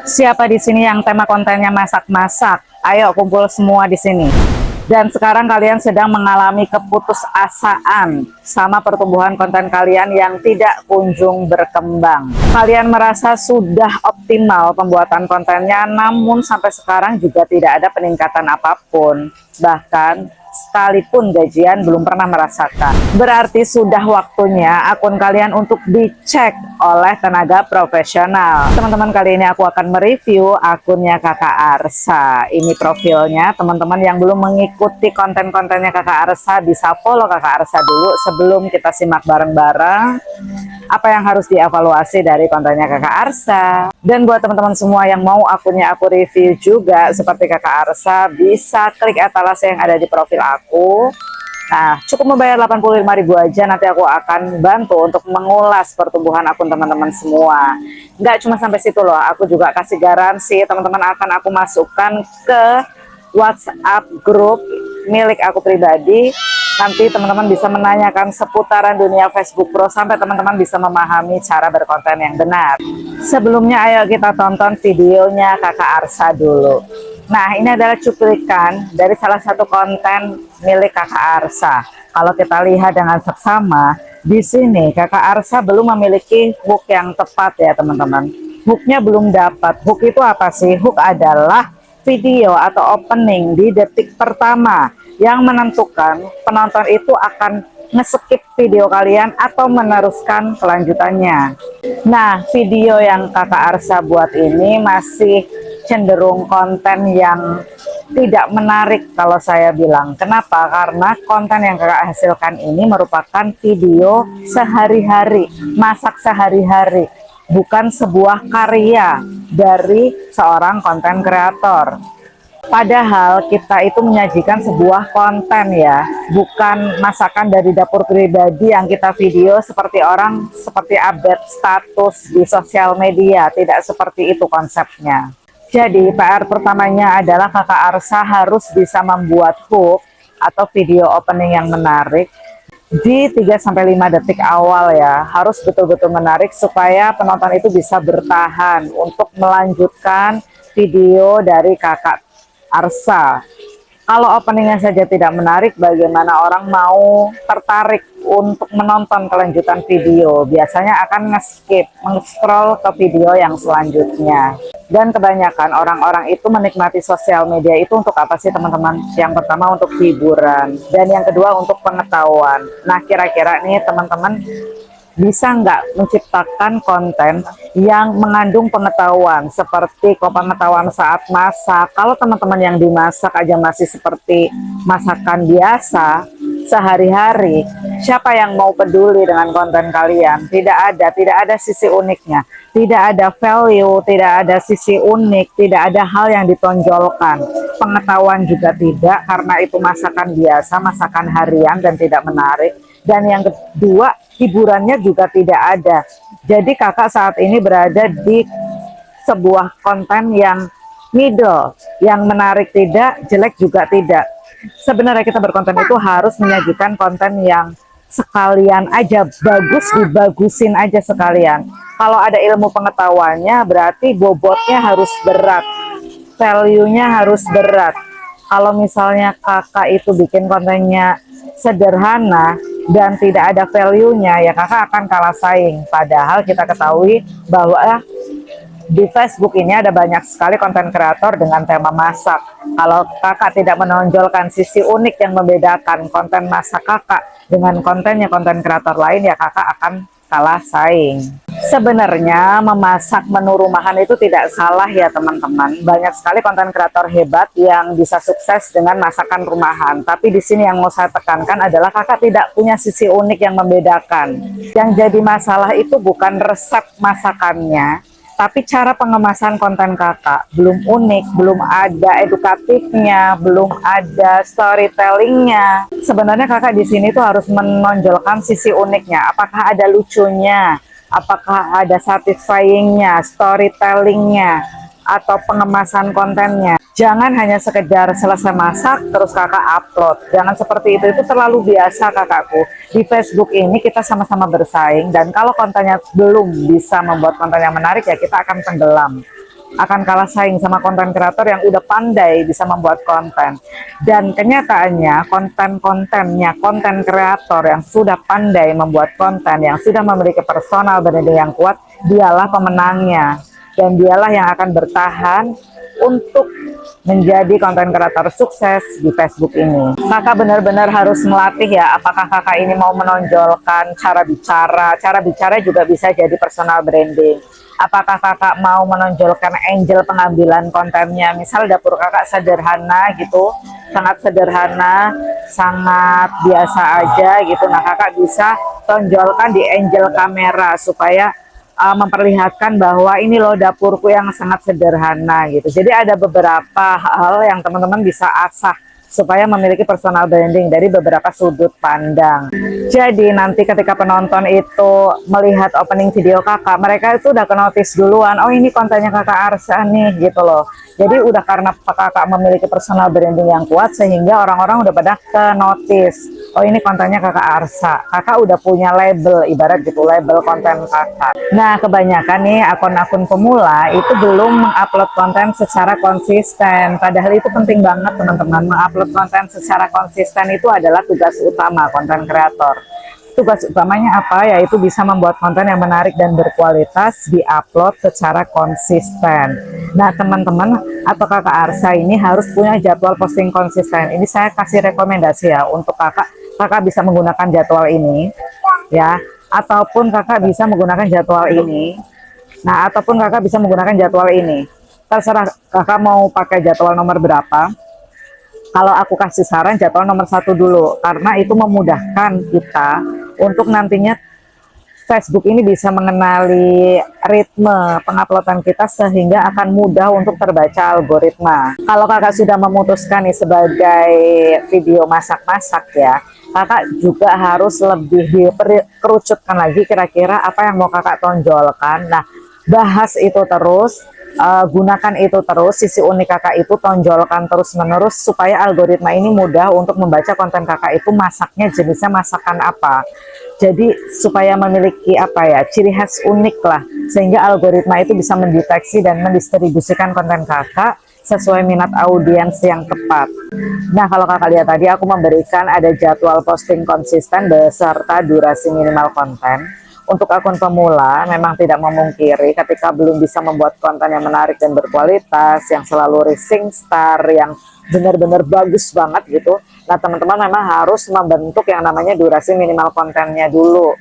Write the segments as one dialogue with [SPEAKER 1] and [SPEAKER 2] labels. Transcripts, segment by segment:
[SPEAKER 1] Siapa di sini yang tema kontennya masak-masak? Ayo kumpul semua di sini. Dan sekarang kalian sedang mengalami keputusasaan sama pertumbuhan konten kalian yang tidak kunjung berkembang. Kalian merasa sudah optimal pembuatan kontennya, namun sampai sekarang juga tidak ada peningkatan apapun. Bahkan sekalipun gajian belum pernah merasakan. Berarti sudah waktunya akun kalian untuk dicek oleh tenaga profesional. Teman-teman, kali ini aku akan mereview akunnya Kakak Arsa. Ini profilnya. Teman-teman yang belum mengikuti konten-kontennya Kakak Arsa bisa follow Kakak Arsa dulu sebelum kita simak bareng-bareng apa yang harus dievaluasi dari kontennya Kakak Arsa. Dan buat teman-teman semua yang mau akunnya aku review juga seperti Kakak Arsa, bisa klik etalase yang ada di profil aku. Nah, cukup membayar 85.000 aja, nanti aku akan bantu untuk mengulas pertumbuhan akun teman-teman semua. Nggak cuma sampai situ loh, aku juga kasih garansi teman-teman akan aku masukkan ke WhatsApp grup milik aku pribadi. Nanti teman-teman bisa menanyakan seputaran dunia Facebook Pro sampai teman-teman bisa memahami cara berkonten yang benar. Sebelumnya ayo kita tonton videonya Kakak Arsa dulu. Nah, ini adalah cuplikan dari salah satu konten milik Kakak Arsa. Kalau kita lihat dengan seksama, di sini Kakak Arsa belum memiliki hook yang tepat ya teman-teman. Hooknya belum dapat. Hook itu apa sih? Hook adalah video atau opening di detik pertama yang menentukan penonton itu akan nge-skip video kalian atau meneruskan kelanjutannya. Nah, video yang Kakak Arsa buat ini masih cenderung konten yang tidak menarik kalau saya bilang. Kenapa? Karena konten yang Kakak hasilkan ini merupakan video sehari-hari, masak sehari-hari, bukan sebuah karya dari seorang konten kreator. Padahal kita itu menyajikan sebuah konten ya, bukan masakan dari dapur pribadi yang kita video seperti orang seperti update status di sosial media. Tidak seperti itu konsepnya. Jadi PR pertamanya adalah Kakak Arsa harus bisa membuat hook atau video opening yang menarik di 3-5 detik awal ya. Harus betul-betul menarik supaya penonton itu bisa bertahan untuk melanjutkan video dari Kakak Arsa. Kalau openingnya saja tidak menarik, bagaimana orang mau tertarik untuk menonton kelanjutan video? Biasanya akan nge-skip, men-scroll ke video yang selanjutnya. Dan kebanyakan orang-orang itu menikmati sosial media itu untuk apa sih teman-teman? Yang pertama untuk hiburan, dan yang kedua untuk pengetahuan. Nah, kira-kira nih teman-teman bisa nggak menciptakan konten yang mengandung pengetahuan seperti pengetahuan saat masak. Kalau teman-teman yang dimasak aja masih seperti masakan biasa sehari-hari, siapa yang mau peduli dengan konten kalian? Tidak ada sisi uniknya, tidak ada value, tidak ada sisi unik, tidak ada hal yang ditonjolkan. Pengetahuan juga tidak, karena itu masakan biasa, masakan harian dan tidak menarik. Dan yang kedua, hiburannya juga tidak ada. Jadi kakak saat ini berada di sebuah konten yang middle, yang menarik tidak, jelek juga tidak. Sebenarnya kita berkonten itu harus menyajikan konten yang sekalian aja bagus, dibagusin aja sekalian. Kalau ada ilmu pengetahuannya berarti bobotnya harus berat, value-nya harus berat. Kalau misalnya kakak itu bikin kontennya sederhana dan tidak ada value-nya, ya kakak akan kalah saing. Padahal kita ketahui bahwa di Facebook ini ada banyak sekali konten kreator dengan tema masak. Kalau kakak tidak menonjolkan sisi unik yang membedakan konten masak kakak dengan kontennya konten kreator lain, ya kakak akan kalah saing. Sebenarnya memasak menu rumahan itu tidak salah ya teman-teman. Banyak sekali konten kreator hebat yang bisa sukses dengan masakan rumahan. Tapi di sini yang mau saya tekankan adalah kakak tidak punya sisi unik yang membedakan. Yang jadi masalah itu bukan resep masakannya, tapi cara pengemasan konten kakak belum unik, belum ada edukatifnya, belum ada storytellingnya. Sebenarnya kakak di sini tuh harus menonjolkan sisi uniknya. Apakah ada lucunya, apakah ada satisfyingnya, storytellingnya, atau pengemasan kontennya. Jangan hanya sekedar selesai masak terus kakak upload. Jangan seperti itu terlalu biasa kakakku. Di Facebook ini kita sama-sama bersaing, dan kalau kontennya belum bisa membuat konten yang menarik, ya kita akan tenggelam. akan kalah saing sama konten kreator yang udah pandai bisa membuat konten. Dan kenyataannya konten-kontennya konten kreator yang sudah pandai membuat konten, yang sudah memiliki personal branding yang kuat, dialah pemenangnya. Dan dialah yang akan bertahan untuk menjadi konten kreator sukses di Facebook ini. Kakak benar-benar harus melatih ya, apakah kakak ini mau menonjolkan cara bicara. Cara bicara juga bisa jadi personal branding. Apakah kakak mau menonjolkan angel pengambilan kontennya, misal dapur kakak sederhana gitu, sangat sederhana, sangat biasa aja gitu. Nah kakak bisa tonjolkan di angel kamera supaya memperlihatkan bahwa ini loh dapurku yang sangat sederhana gitu. Jadi ada beberapa hal yang teman-teman bisa asah supaya memiliki personal branding dari beberapa sudut pandang. Jadi nanti ketika penonton itu melihat opening video kakak, mereka itu udah ke-notice duluan, oh ini kontennya kakak Arsa nih gitu loh. Jadi udah karena kakak memiliki personal branding yang kuat sehingga orang-orang udah pada ke-notice, oh ini kontennya kakak Arsa. Kakak udah punya label, ibarat gitu, label konten kakak. Nah kebanyakan nih akun-akun pemula itu belum mengupload konten secara konsisten. Padahal itu penting banget teman-teman. Mengupload konten secara konsisten itu adalah tugas utama konten kreator. Tugas utamanya apa? Yaitu bisa membuat konten yang menarik dan berkualitas diupload secara konsisten. Nah teman-teman atau kakak Arsa ini harus punya jadwal posting konsisten. Ini saya kasih rekomendasi ya untuk kakak. Kakak bisa menggunakan jadwal ini ya, ataupun kakak bisa menggunakan jadwal ini. Nah ataupun kakak bisa menggunakan jadwal ini, terserah kakak mau pakai jadwal nomor berapa. Kalau aku kasih saran jadwal nomor 1 dulu, karena itu memudahkan kita untuk nantinya Facebook ini bisa mengenali ritme penguploadan kita sehingga akan mudah untuk terbaca algoritma. Kalau kakak sudah memutuskan nih sebagai video masak-masak ya, kakak juga harus lebih dikerucutkan lagi kira-kira apa yang mau kakak tonjolkan. Nah, bahas itu terus, gunakan itu terus, sisi unik kakak itu tonjolkan terus-menerus supaya algoritma ini mudah untuk membaca konten kakak itu masaknya jenisnya masakan apa. Jadi supaya memiliki apa ya, ciri khas unik lah, sehingga algoritma itu bisa mendeteksi dan mendistribusikan konten kakak sesuai minat audiens yang tepat. Nah kalau kakak lihat tadi aku memberikan ada jadwal posting konsisten beserta durasi minimal konten. Untuk akun pemula memang tidak memungkiri ketika belum bisa membuat konten yang menarik dan berkualitas, yang selalu rising star, yang benar-benar bagus banget gitu. Nah teman-teman memang harus membentuk yang namanya durasi minimal kontennya dulu.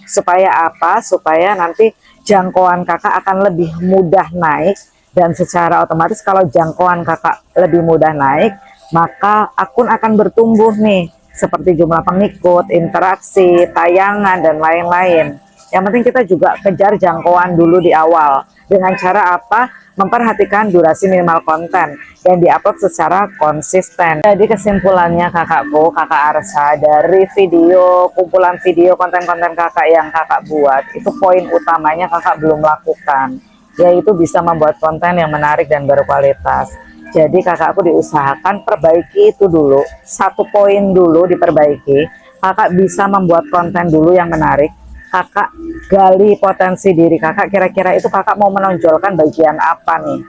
[SPEAKER 1] Supaya apa? Supaya nanti jangkauan kakak akan lebih mudah naik. Dan secara otomatis kalau jangkauan kakak lebih mudah naik, maka akun akan bertumbuh nih. Seperti jumlah pengikut, interaksi, tayangan, dan lain-lain. Yang penting kita juga kejar jangkauan dulu di awal. Dengan cara apa? Memperhatikan durasi minimal konten yang diupload secara konsisten. Jadi kesimpulannya kakakku, kakak Arsa, dari video, kumpulan video konten-konten kakak yang kakak buat, itu poin utamanya kakak belum lakukan, yaitu bisa membuat konten yang menarik dan berkualitas. Jadi kakakku diusahakan perbaiki itu dulu, 1 poin dulu diperbaiki. Kakak bisa membuat konten dulu yang menarik. Kakak gali potensi diri kakak, kira-kira itu kakak mau menonjolkan bagian apa nih,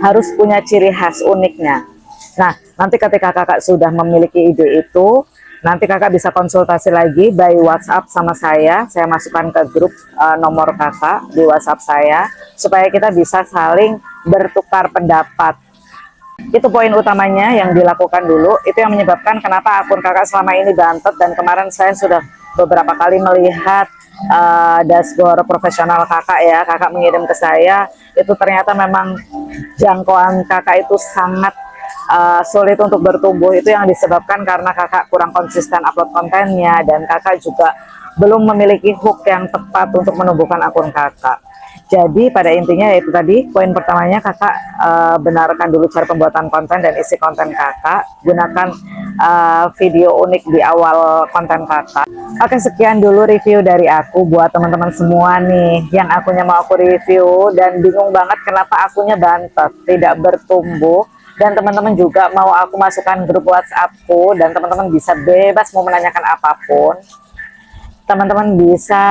[SPEAKER 1] harus punya ciri khas uniknya. Nah nanti ketika kakak sudah memiliki ide itu, nanti kakak bisa konsultasi lagi by WhatsApp sama saya masukkan ke grup nomor kakak di WhatsApp saya, supaya kita bisa saling bertukar pendapat. Itu poin utamanya yang dilakukan dulu, itu yang menyebabkan kenapa akun kakak selama ini bantet. Dan kemarin saya sudah beberapa kali melihat dashboard profesional kakak ya, kakak mengirim ke saya, itu ternyata memang jangkauan kakak itu sangat sulit untuk bertumbuh. Itu yang disebabkan karena kakak kurang konsisten upload kontennya, dan kakak juga belum memiliki hook yang tepat untuk menumbuhkan akun kakak. Jadi pada intinya yaitu tadi poin pertamanya, kakak benarkan dulu cara pembuatan konten dan isi konten kakak, gunakan video unik di awal konten kakak. Oke, sekian dulu review dari aku buat teman-teman semua nih yang akunnya mau aku review dan bingung banget kenapa akunnya bantet, tidak bertumbuh. Dan teman-teman juga mau aku masukkan grup WhatsAppku, dan teman-teman bisa bebas mau menanyakan apapun. Teman-teman bisa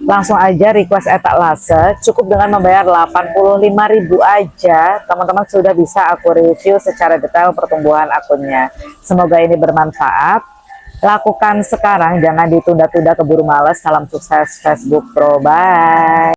[SPEAKER 1] Langsung aja request etalase, cukup dengan membayar 85.000 aja, teman-teman sudah bisa aku review secara detail pertumbuhan akunnya. Semoga ini bermanfaat. Lakukan sekarang, jangan ditunda-tunda keburu males. Salam sukses Facebook Pro, bye.